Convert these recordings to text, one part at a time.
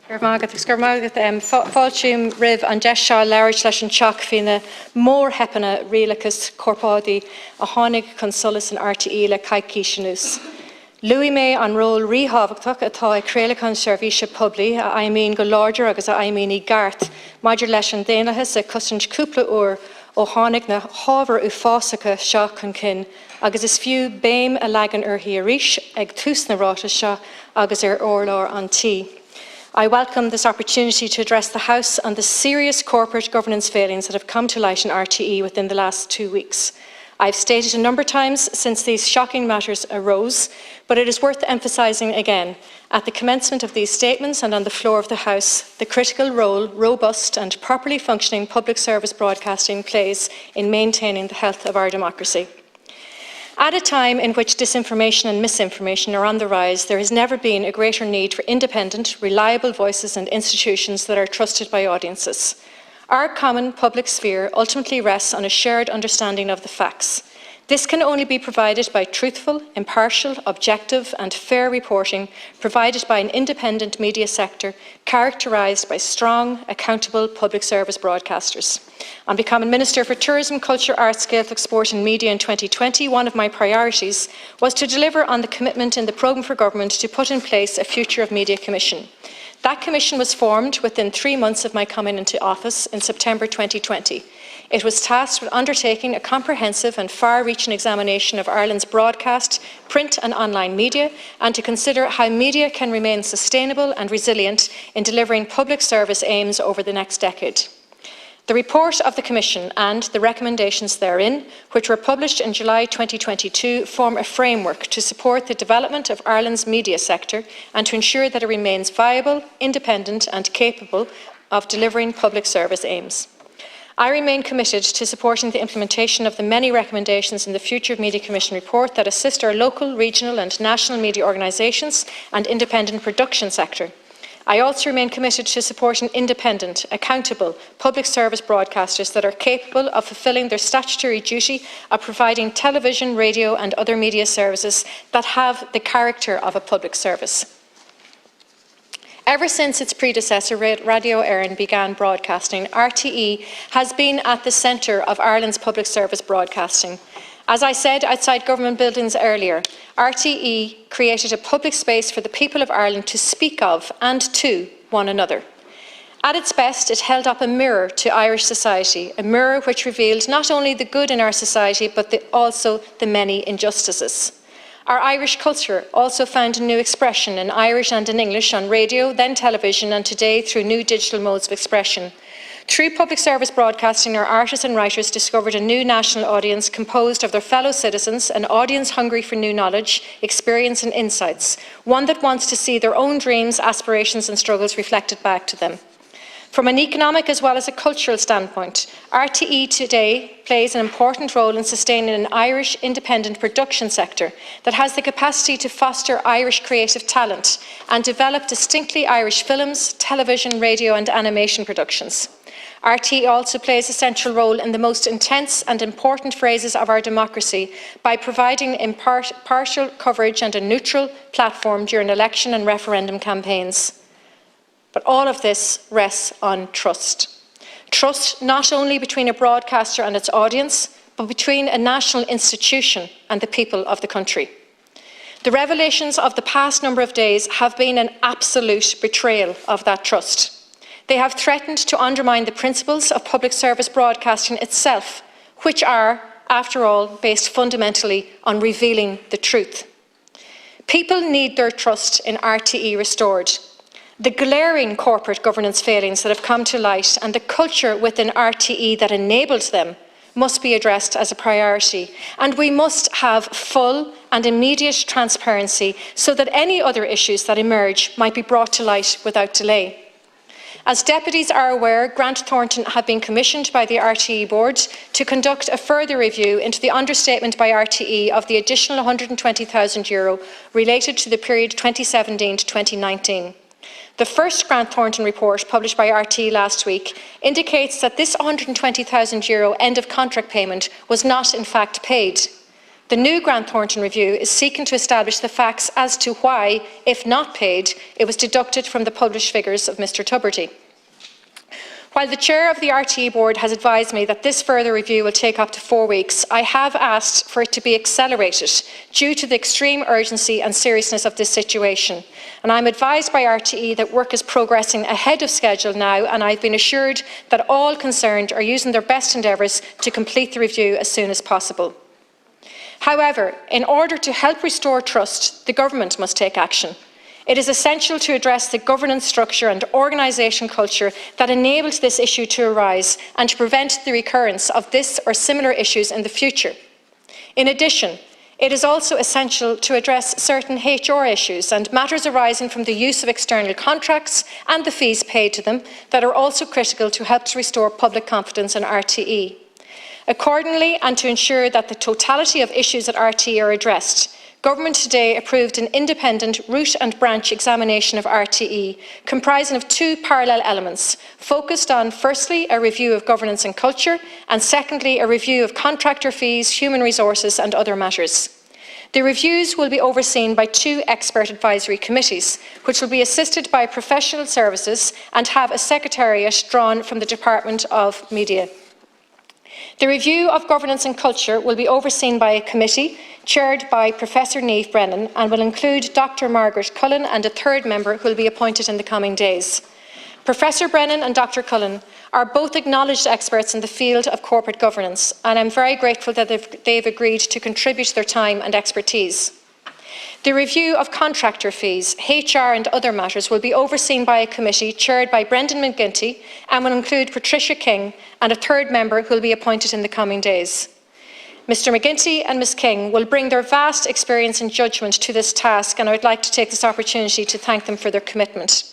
Fáiltíim ribh an de seo leabhart leis an teach hína mór hepanna rialachas corpádaí a tháinig chun solas an RTE le caiicí sinús. Luí mé an ról ríthbhachtach atá ag créaladh an seirbhíse poblí a aimíonn go láidir agus a aimíonn í gceart, maidir leis an déanachas a cosint cúpla uair ó tháinig na hábhar u fásacha seo chun cinn, agus is fiú béim a legan uirthaí arís ag tús na ráta seo agus ar orlár an tí. I welcome this opportunity to address the House on the serious corporate governance failings that have come to light in RTE within the last 2 weeks. I've stated a number of times since these shocking matters arose, but it is worth emphasising again, at the commencement of these statements and on the floor of the House, the critical role robust and properly functioning public service broadcasting plays in maintaining the health of our democracy. At a time in which disinformation and misinformation are on the rise, there has never been a greater need for independent, reliable voices and institutions that are trusted by audiences. Our common public sphere ultimately rests on a shared understanding of the facts. This can only be provided by truthful, impartial, objective and fair reporting provided by an independent media sector characterised by strong, accountable public service broadcasters. On becoming Minister for Tourism, Culture, Arts, Gaelic Sport and Media in 2020, one of my priorities was to deliver on the commitment in the programme for government to put in place a Future of Media Commission. That commission was formed within 3 months of my coming into office in September 2020. It was tasked with undertaking a comprehensive and far-reaching examination of Ireland's broadcast, print and online media, and to consider how media can remain sustainable and resilient in delivering public service aims over the next decade. The report of the Commission and the recommendations therein, which were published in July 2022, form a framework to support the development of Ireland's media sector and to ensure that it remains viable, independent and capable of delivering public service aims. I remain committed to supporting the implementation of the many recommendations in the Future of Media Commission report that assist our local, regional and national media organisations and independent production sector. I also remain committed to supporting independent, accountable public service broadcasters that are capable of fulfilling their statutory duty of providing television, radio and other media services that have the character of a public service. Ever since its predecessor, Radio Éireann, began broadcasting, RTE has been at the centre of Ireland's public service broadcasting. As I said outside government buildings earlier, RTE created a public space for the people of Ireland to speak of and to one another. At its best, it held up a mirror to Irish society, a mirror which revealed not only the good in our society, but also the many injustices. Our Irish culture also found a new expression in Irish and in English on radio, then television, and today through new digital modes of expression. Through public service broadcasting, our artists and writers discovered a new national audience composed of their fellow citizens, an audience hungry for new knowledge, experience and insights, one that wants to see their own dreams, aspirations and struggles reflected back to them. From an economic as well as a cultural standpoint, RTE today plays an important role in sustaining an Irish independent production sector that has the capacity to foster Irish creative talent and develop distinctly Irish films, television, radio and animation productions. RTE also plays a central role in the most intense and important phases of our democracy by providing impartial coverage and a neutral platform during election and referendum campaigns. But all of this rests on trust. Trust not only between a broadcaster and its audience, but between a national institution and the people of the country. The revelations of the past number of days have been an absolute betrayal of that trust. They have threatened to undermine the principles of public service broadcasting itself, which are, after all, based fundamentally on revealing the truth. People need their trust in RTE restored. The glaring corporate governance failings that have come to light and the culture within RTE that enabled them must be addressed as a priority, and we must have full and immediate transparency so that any other issues that emerge might be brought to light without delay. As deputies are aware, Grant Thornton have been commissioned by the RTE board to conduct a further review into the understatement by RTE of the additional €120,000 related to the period 2017 to 2019. The first Grant Thornton report, published by RTE last week, indicates that this €120,000 end-of-contract payment was not in fact paid. The new Grant Thornton review is seeking to establish the facts as to why, if not paid, it was deducted from the published figures of Mr Tubridy. While the Chair of the RTE Board has advised me that this further review will take up to 4 weeks, I have asked for it to be accelerated due to the extreme urgency and seriousness of this situation. And I am advised by RTE that work is progressing ahead of schedule now, and I have been assured that all concerned are using their best endeavours to complete the review as soon as possible. However, in order to help restore trust, the Government must take action. It is essential to address the governance structure and organisation culture that enabled this issue to arise and to prevent the recurrence of this or similar issues in the future. In addition, it is also essential to address certain HR issues and matters arising from the use of external contracts and the fees paid to them that are also critical to help to restore public confidence in RTE. Accordingly, and to ensure that the totality of issues at RTE are addressed, Government today approved an independent root and branch examination of RTE, comprising of 2 parallel elements, focused on, firstly, a review of governance and culture, and secondly, a review of contractor fees, human resources and other matters. The reviews will be overseen by 2 expert advisory committees, which will be assisted by professional services and have a secretariat drawn from the Department of Media. The review of governance and culture will be overseen by a committee chaired by Professor Niamh Brennan and will include Dr Margaret Cullen and a 3rd member who will be appointed in the coming days. Professor Brennan and Dr Cullen are both acknowledged experts in the field of corporate governance, and I am very grateful that they've agreed to contribute their time and expertise. The review of contractor fees, HR and other matters will be overseen by a committee chaired by Brendan McGuinty and will include Patricia King and a 3rd member who will be appointed in the coming days. Mr McGuinty and Ms King will bring their vast experience and judgment to this task, and I would like to take this opportunity to thank them for their commitment.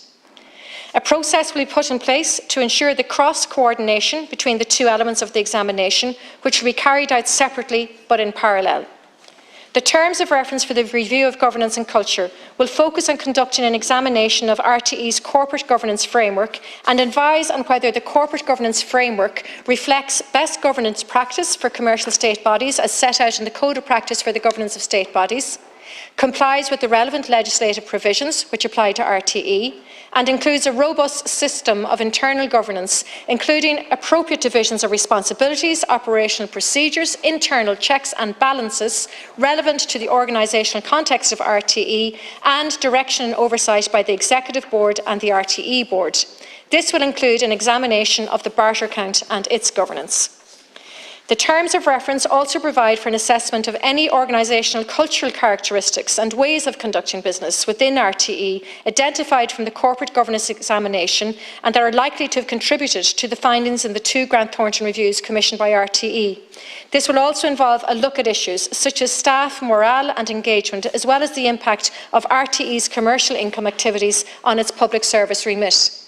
A process will be put in place to ensure the cross-coordination between the 2 elements of the examination, which will be carried out separately but in parallel. The terms of reference for the review of governance and culture will focus on conducting an examination of RTE's corporate governance framework and advise on whether the corporate governance framework reflects best governance practice for commercial state bodies as set out in the Code of Practice for the Governance of State Bodies, complies with the relevant legislative provisions which apply to RTE, and includes a robust system of internal governance, including appropriate divisions of responsibilities, operational procedures, internal checks and balances relevant to the organisational context of RTE, and direction and oversight by the Executive Board and the RTE Board. This will include an examination of the barter account and its governance. The terms of reference also provide for an assessment of any organisational cultural characteristics and ways of conducting business within RTE identified from the corporate governance examination and that are likely to have contributed to the findings in the 2 Grant Thornton reviews commissioned by RTE. This will also involve a look at issues such as staff morale and engagement, as well as the impact of RTE's commercial income activities on its public service remit.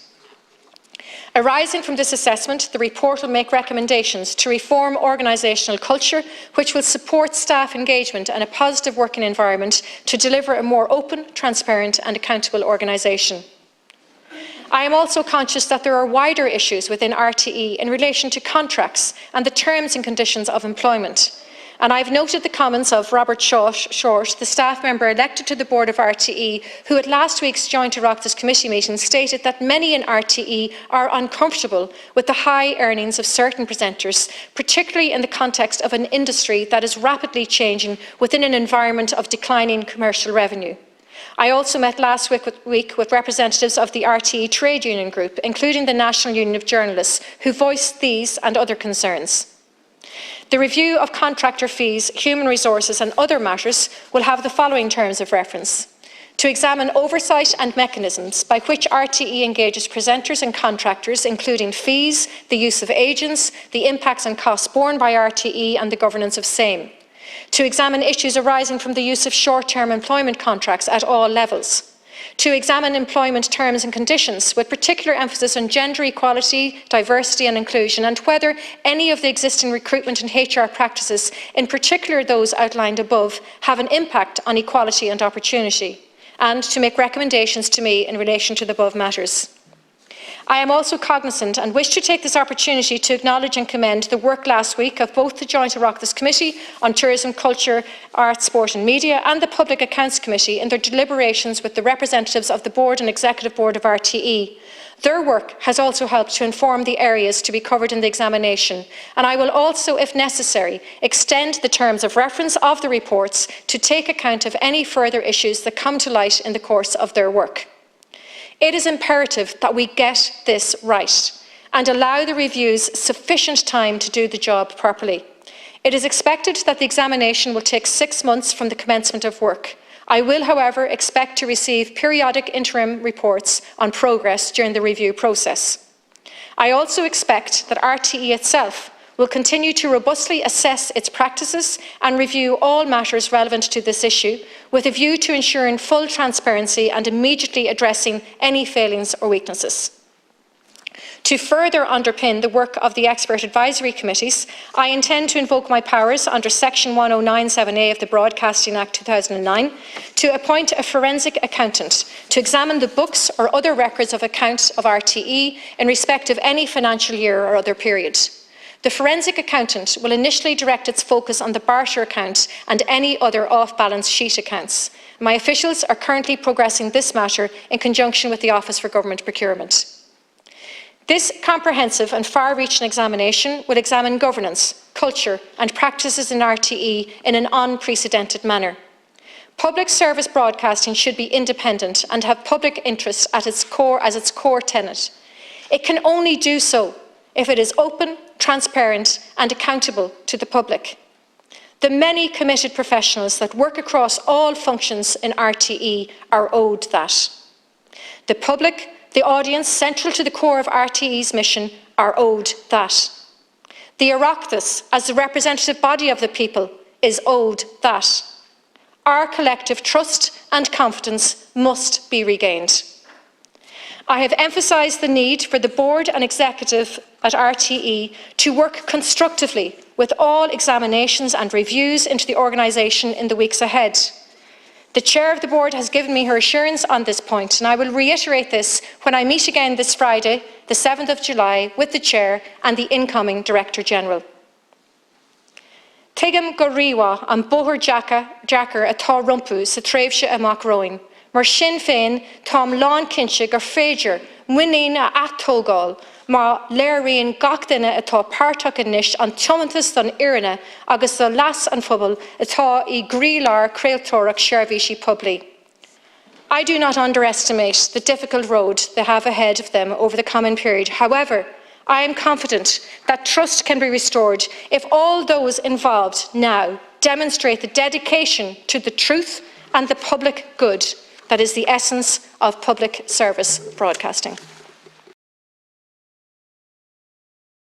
Arising from this assessment, the report will make recommendations to reform organisational culture, which will support staff engagement and a positive working environment to deliver a more open, transparent and accountable organisation. I am also conscious that there are wider issues within RTE in relation to contracts and the terms and conditions of employment. And I have noted the comments of Robert Short, the staff member elected to the board of RTE, who at last week's joint Oireachtas committee meeting stated that many in RTE are uncomfortable with the high earnings of certain presenters, particularly in the context of an industry that is rapidly changing within an environment of declining commercial revenue. I also met last week with representatives of the RTE trade union group, including the National Union of Journalists, who voiced these and other concerns. The review of contractor fees, human resources and other matters will have the following terms of reference: to examine oversight and mechanisms by which RTE engages presenters and contractors, including fees, the use of agents, the impacts and costs borne by RTE and the governance of same; to examine issues arising from the use of short-term employment contracts at all levels; to examine employment terms and conditions with particular emphasis on gender equality, diversity and inclusion, and whether any of the existing recruitment and HR practices, in particular those outlined above, have an impact on equality and opportunity; and to make recommendations to me in relation to the above matters. I am also cognizant and wish to take this opportunity to acknowledge and commend the work last week of both the Joint Oireachtas Committee on Tourism, Culture, Arts, Sport and Media and the Public Accounts Committee in their deliberations with the representatives of the Board and Executive Board of RTE. Their work has also helped to inform the areas to be covered in the examination, and I will also, if necessary, extend the terms of reference of the reports to take account of any further issues that come to light in the course of their work. It is imperative that we get this right and allow the reviews sufficient time to do the job properly. It is expected that the examination will take 6 months from the commencement of work. I will, however, expect to receive periodic interim reports on progress during the review process. I also expect that RTE itself will continue to robustly assess its practices and review all matters relevant to this issue, with a view to ensuring full transparency and immediately addressing any failings or weaknesses. To further underpin the work of the expert advisory committees, I intend to invoke my powers under Section 1097A of the Broadcasting Act 2009 to appoint a forensic accountant to examine the books or other records of accounts of RTE in respect of any financial year or other period. The forensic accountant will initially direct its focus on the barter account and any other off-balance sheet accounts. My officials are currently progressing this matter in conjunction with the Office for Government Procurement. This comprehensive and far-reaching examination will examine governance, culture and practices in RTE in an unprecedented manner. Public service broadcasting should be independent and have public interests at its core as its core tenet. It can only do so if it is open, transparent and accountable to the public. The many committed professionals that work across all functions in RTE are owed that. The public, the audience central to the core of RTE's mission, are owed that. The Oireachtas, as the representative body of the people, is owed that. Our collective trust and confidence must be regained. I have emphasised the need for the board and executive at RTE to work constructively with all examinations and reviews into the organisation in the weeks ahead. The Chair of the Board has given me her assurance on this point, and I will reiterate this when I meet again this Friday, the 7th of July, with the Chair and the incoming Director General. Tuigim go riwa an bóthar Jacker atá rumpu sa tréimhse amach roin. Mar sin féin tám lán cinse gur féidir muín a atógáil má léiríonn gach duine atá páirteach anois an tiomantas don Iarna agus do leas an phobal atá I gríoláir creaaltóireach seirbhísí poiblí. I do not underestimate the difficult road they have ahead of them over the coming period. However, I am confident that trust can be restored if all those involved now demonstrate the dedication to the truth and the public good that is the essence of public service broadcasting.